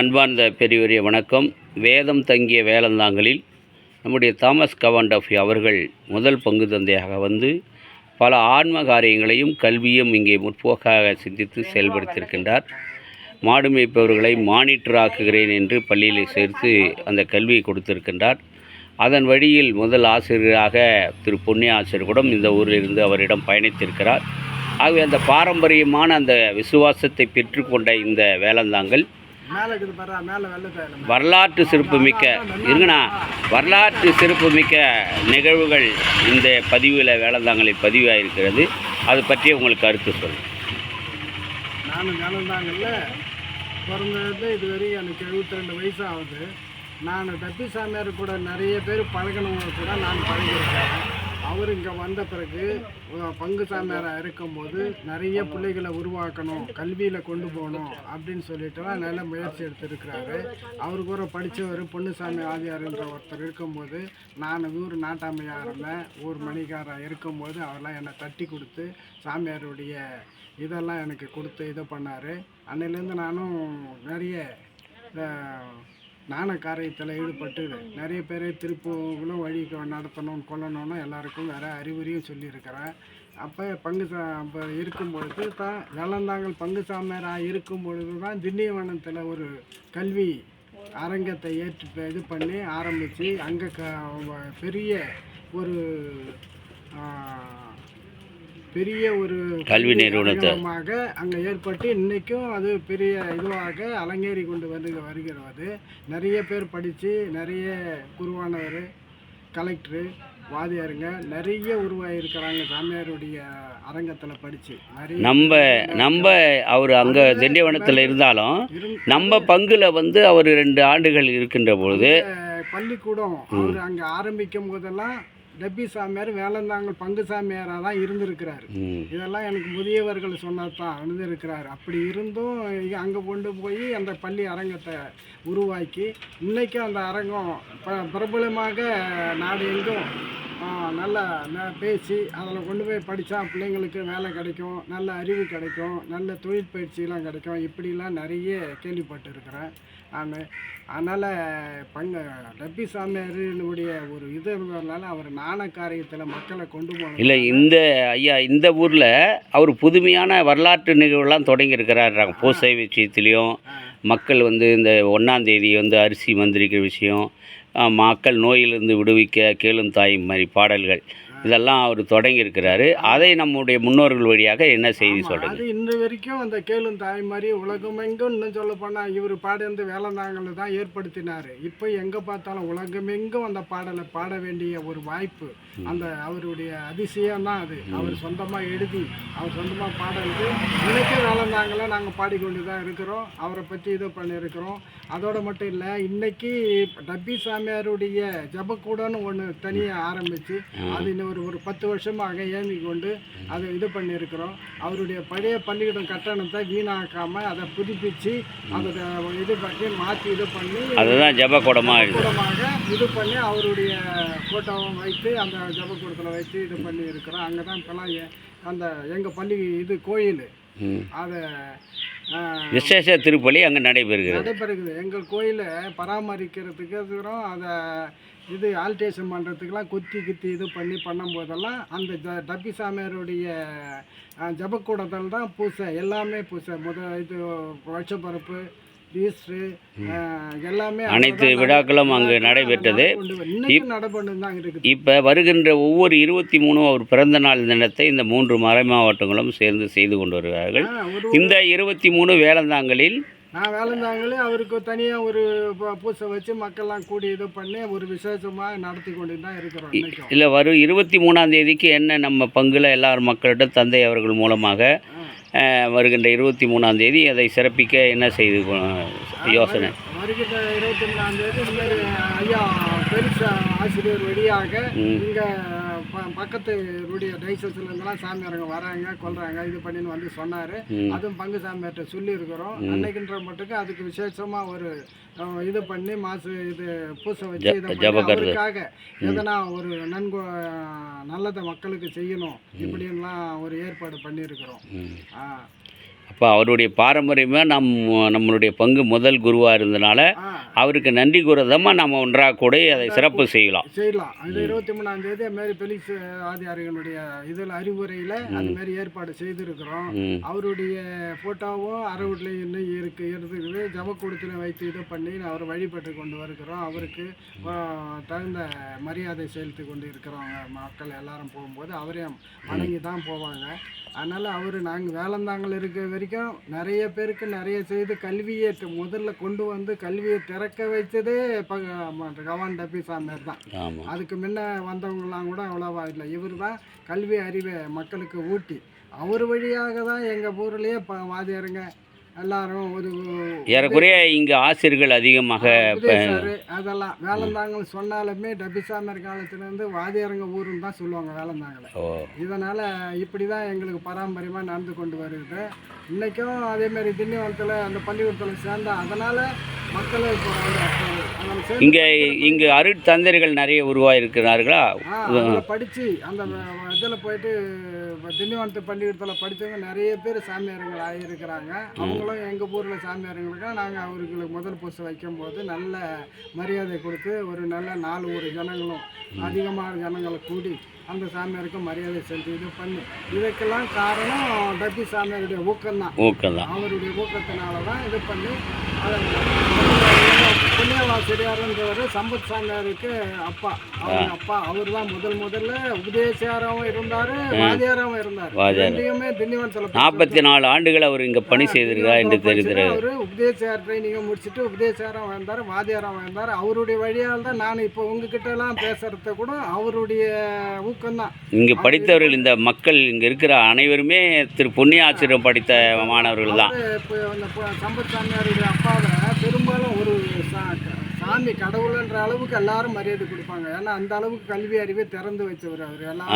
அன்பார்ந்த பெரியவரிய வணக்கம். வேதம் தங்கிய வேலந்தாங்களில் நம்முடைய தாமஸ் கவாண்டஃபி அவர்கள் முதல் பங்கு தந்தையாக வந்து பல ஆன்ம காரியங்களையும் கல்வியும் இங்கே முற்போக்காக சிந்தித்து செயல்படுத்தியிருக்கின்றார். மாடு மேய்ப்பவர்களை மானிட்டராக்குகிறேன் என்று பள்ளியில் சேர்த்து அந்த கல்வியை கொடுத்திருக்கின்றார். அதன் வழியில் முதல் ஆசிரியராக திரு பொன்னி ஆசிரியர் கூட இந்த ஊரிலிருந்து அவரிடம் பயணித்திருக்கிறார். ஆகவே அந்த பாரம்பரியமான அந்த விசுவாசத்தை பெற்றுக்கொண்ட இந்த வேலந்தாங்கல் வரலாற்று சிறப்புமிக்க நிகழ்வுகள் இந்த பதிவில் வேலந்தாங்கலில் பதிவாயிருக்கிறது. அது பற்றி உங்களுக்கு கருத்து சொல்லுங்கள். நான் வேலந்தாங்கல்ல பிறந்தது இதுவரை எனக்கு 72 வயசு ஆகுது. நான் டப்பி சாமியார் கூட நிறைய பேர் பழகினவங்க கூட நான் பழகியிருக்கேன். அவர் இங்கே வந்த பிறகு பங்கு சாமியாராக இருக்கும்போது நிறைய பிள்ளைகளை உருவாக்கணும், கல்வியில் கொண்டு போகணும் அப்படின்னு சொல்லிட்டுலாம் நல்ல முயற்சி எடுத்துருக்கிறாரு. அவருக்கு ஒரு படித்தவர் பொன்னுசாமி ஆதியார்ன்ற ஒருத்தர் இருக்கும்போது நான் ஊர் நாட்டாமையாக இருந்தேன். ஊர் மணிக்காராக இருக்கும்போது அவரெல்லாம் என்னை தட்டி கொடுத்து சாமியாருடைய இதெல்லாம் எனக்கு கொடுத்து இது பண்ணார். அன்னையிலேருந்து நானும் நிறைய நாண காரியத்தில் ஈடுபட்டு நிறைய பேர் திருப்பங்களும் வழி நடத்தணும் கொல்லணும்னு எல்லாருக்கும் வேறு அறிவுரையும் சொல்லியிருக்கிறேன். அப்போ அப்போ இருக்கும்பொழுது தான் வேலந்தாங்கல் பங்கு சாமியாராக இருக்கும் பொழுது தான் திண்டிவனத்தில் ஒரு கல்வி அரங்கத்தை இது பண்ணி ஆரம்பித்து அங்கே பெரிய ஒரு கல்வி நிறுவனமாக அங்கே ஏற்பட்டு இன்றைக்கும் அது பெரிய இதுவாக அலங்கேறி கொண்டு வருகிறது. நிறைய பேர் படித்து நிறைய குருவானவர், கலெக்டரு, வாதியாருங்க நிறைய உருவாகிருக்கிறாங்க சாமியாருடைய அரங்கத்தில் படித்து. நம்ம அவர் அங்கே திண்டிவனத்தில் இருந்தாலும் நம்ம பங்கில் வந்து அவர் 2 ஆண்டுகள் இருக்கின்ற பொழுது பள்ளிக்கூடம் அவர் அங்கே ஆரம்பிக்கும் போதெல்லாம் டப்பி சாமியார் வேலந்தாங்கல் பங்கு சாமியாராக தான் இருந்திருக்கிறார். இதெல்லாம் எனக்கு முதியவர்கள் சொன்னதான் இருந்திருக்கிறார். அப்படி இருந்தும் அங்கே கொண்டு போய் அந்த பள்ளி அரங்கத்தை உருவாக்கி இன்றைக்கும் அந்த அரங்கம் பிரபலமாக நாடு எங்கும் நல்லா பேசி அதில் கொண்டு போய் படித்தா பிள்ளைங்களுக்கு வேலை கிடைக்கும், நல்ல அறிவு கிடைக்கும், நல்ல தொழில் பயிற்சியெலாம் கிடைக்கும். இப்படிலாம் நிறைய கேள்விப்பட்டிருக்கிறேன் நான். அதனால் டப்பி சாமியாருடைய ஒரு இது இருந்ததுனால அவர் நாண காரியத்தில் மக்களை கொண்டு போகணும். இல்லை, இந்த ஊரில் அவர் புதுமையான வரலாற்று நிகழ்வுலாம் தொடங்கியிருக்கிறார். பூசை விஷயத்துலேயும் மக்கள் வந்து இந்த 1ஆம் தேதி வந்து அரிசி மந்திரிக்கிற விஷயம், மக்கள் நோயிலிருந்து விடுவிக்க கேளும் தாய் மாதிரி பாடல்கள் இதெல்லாம் அவர் தொடங்கியிருக்கிறாரு. அதை நம்முடைய முன்னோர்கள் வழியாக என்ன செய்தி சொல்கிறது? அது இன்று வரைக்கும் அந்த கேளும் தாய் மாதிரி உலகமெங்கும் இன்னும் சொல்ல போனால் இவர் பாடந்து வேலந்தாங்கல் தான் ஏற்படுத்தினார். இப்போ எங்கே பார்த்தாலும் உலகமெங்கும் அந்த பாடலை பாட வேண்டிய ஒரு வாய்ப்பு அந்த அவருடைய அதிசயம் தான் அது. அவர் சொந்தமாக எழுதி அவர் சொந்தமாக பாடலுக்கு இன்றைக்கும் வேலந்தாங்கலை நாங்கள் பாடிக்கொண்டு தான் இருக்கிறோம். அவரை பற்றி இது பண்ணியிருக்கிறோம். அதோடு மட்டும் இல்லை, இன்றைக்கி டப்பி சாமியாருடைய ஜபக்கூடன்னு ஒன்று தனியாக ஆரம்பித்து அது இன்னும் ஒரு 10 வருஷமாக ஏந்தி கொண்டு அதை இது பண்ணியிருக்கிறோம். அவருடைய பழைய பள்ளிக்கூடம் கட்டணத்தை வீணாக்காமல் அதை புதுப்பித்து அதை இது பண்ணி மாற்றி இது பண்ணி அதுதான் ஜபக்கூடமாக இது பண்ணி அவருடைய ஃபோட்டோவும் வைத்து அந்த ஜபக்கூடத்தில் வைத்து இது பண்ணி இருக்கிறோம். அங்கே தான் இப்போலாம் அந்த எங்கள் பள்ளி இது கோயில் அதை விசேஷ திருப்பலி அங்கே நடைபெறுகிறது. எங்கள் கோயிலை பராமரிக்கிறதுக்கு இருக்கிறோம். அதை இது ஆல்ட்ரேஷன் பண்ணுறதுக்கெலாம் குத்தி இது பண்ணும்போதெல்லாம் அந்த டப்பி சாமியாருடைய ஜபக்கூடத்தில் தான் பூசை, எல்லாமே பூசை இது வருஷப்பரப்பு ஈஸ்டரு எல்லாமே அனைத்து விழாக்களும் அங்கு நடைபெற்றது. இப்போ வருகின்ற ஒவ்வொரு 23 அவர் பிறந்த நாள் தினத்தை இந்த 3 மறை மாவட்டங்களும் சேர்ந்து செய்து கொண்டு வருகிறார்கள். இந்த 23 வேலந்தாங்கலில் அவருக்கு தனியாக ஒரு பூசை வச்சு மக்கள்லாம் கூடி இது பண்ணி ஒரு விசேஷமாக நடத்தி கொண்டு தான் இருக்கிறோம். இல்லை, வரும் 23ஆம் தேதிக்கு என்ன நம்ம பங்கில் எல்லாரும் மக்களிடம் தந்தை அவர்கள் மூலமாக வருகின்ற 23ஆம் தேதி அதை சிறப்பிக்க என்ன செய்து யோசனை? வருகின்ற 23ஆம் தேதி ஐயா பெருசா ஆசிரியர் வழியாக இங்கே பக்கத்துடைய டைசஸ்லேருந்துலாம் சாமியாரங்க வராங்க, கொள்கிறாங்க, இது பண்ணின்னு வந்து சொன்னார். அதுவும் பங்கு சாமியார்கிட்ட சொல்லியிருக்கிறோம். அன்னைக்குன்ற மட்டுக்கு அதுக்கு விசேஷமாக ஒரு இது பண்ணி இது பூசை வச்சு அவருக்காக எதனா ஒரு நல்லதை மக்களுக்கு செய்யணும் இப்படின்லாம் ஒரு ஏற்பாடு பண்ணியிருக்கிறோம். அப்போ அவருடைய பாரம்பரியமாக நம்மளுடைய பங்கு முதல் குருவாக இருந்தனால ஆ அவருக்கு நன்றி கூறதமாக நம்ம ஒன்றாக கூட அதை சிறப்பு செய்யலாம். அது 23ஆம் தேதி அதுமாரி பெலிக்ஸ் ஆதியார்களுடைய இதில் அறிவுரையில் அதுமாரி ஏற்பாடு செய்திருக்கிறோம். அவருடைய ஃபோட்டோவும் அறவுட்லையும் இன்னும் இருக்குது. ஜபக்கூடத்தில் வைத்து இது பண்ணி அவரை வழிபட்டு கொண்டு வருகிறோம். அவருக்கு தகுந்த மரியாதை செலுத்தி கொண்டு இருக்கிறவங்க மக்கள் எல்லாரும் போகும்போது அவரையும் வணங்கி தான் போவாங்க. அதனால் நாங்கள் வேலந்தாங்கல் இருக்கிற வரைக்கும் நிறைய பேருக்கு நிறைய செய்து கல்வியை முதல்ல கொண்டு வந்து கல்வியை திறக்க வைத்ததே கவான் டப்பி சாமியார் தான். அதுக்கு முன்ன வந்தவங்கலாம் கூட அவ்வளோவா இல்லை. இவர் தான் கல்வி அறிவை மக்களுக்கு ஊட்டி அவர் வழியாக தான் எங்கள் ஊர்லேயே வாதியாருங்க எல்லாரும் ஒரு ஏறக்குறைய இங்கே ஆசிரியர்கள் அதிகமாக அதெல்லாம் வேலந்தாங்கல் சொன்னாலுமே டபிசாமியார் காலத்துலேருந்து வாதியாருங்க ஊருன்னு தான் சொல்லுவாங்க வேலந்தாங்கலை. இதனால் இப்படி தான் எங்களுக்கு பாரம்பரியமாக நடந்து கொண்டு வருது. இன்றைக்கும் அதேமாரி திண்டிவனத்தில் அந்த பள்ளிக்கூடத்தில் சேர்ந்தா அதனால் மக்கள் இங்கே அருட்தந்தர்கள் நிறைய உருவாயிருக்கிறார்களா? படித்து அந்த இதில் போயிட்டு திண்டிவனத்து பள்ளிக்கூடத்தில் படித்தவங்க நிறைய பேர் சாமியாருங்கள் ஆகியிருக்கிறாங்க. அவங்களும் எங்கள் ஊரில் சாமியாருங்களுக்கு நாங்கள் அவர்களுக்கு முதல் பூசை வைக்கும்போது நல்ல மரியாதை கொடுத்து ஒரு நல்ல 4 ஊர் ஜனங்களும் அதிகமான ஜனங்களை கூடி அந்த சாமியாருக்கு மரியாதை செலுத்தி இது பண்ணி இதுக்கெல்லாம் காரணம் டப்பி சாமியாருடைய ஊக்கம்தான். அவருடைய ஊக்கத்தினால தான் இது பண்ணி புண்ணியவாசிரியார்ன்றவர் சம்பத் சாமியாருக்கு அப்பா. அவங்க அப்பா அவர் தான் முதல்ல உபதேசியாராகவும் இருந்தார், வாதியாராகவும் இருந்தார். ரெண்டையுமே திண்டிவனத்தில் 44 ஆண்டுகள் அவர் இங்கே பணி செய்திருக்கார் என்று தெரிகிறது. அவர் உபதேசியார் ட்ரைனிங்கை முடிச்சுட்டு உபதேசியாராக இருந்தார், வாதியாராக இருந்தார். அவருடைய வழியால் தான் நான் இப்போ உங்ககிட்ட எல்லாம் பேசுறது கூட அவருடைய ஊக்கம்தான். இங்கே படித்தவர்கள் இந்த மக்கள் இங்கே இருக்கிற அனைவருமே திரு புண்ணிய ஆசிரியம் படித்த மாணவர்கள் தான். இப்போ சம்பத் சாமியாருடைய அப்பாவை பெரும்பாலும் ஒரு சாமி கடவுள்ன்ற அளவுக்கு எல்லாரும் மரியாதை கொடுப்பாங்க. ஏன்னா அந்த அளவுக்கு கல்வி அறிவை திறந்து வச்சவர் அவர் எல்லாம்.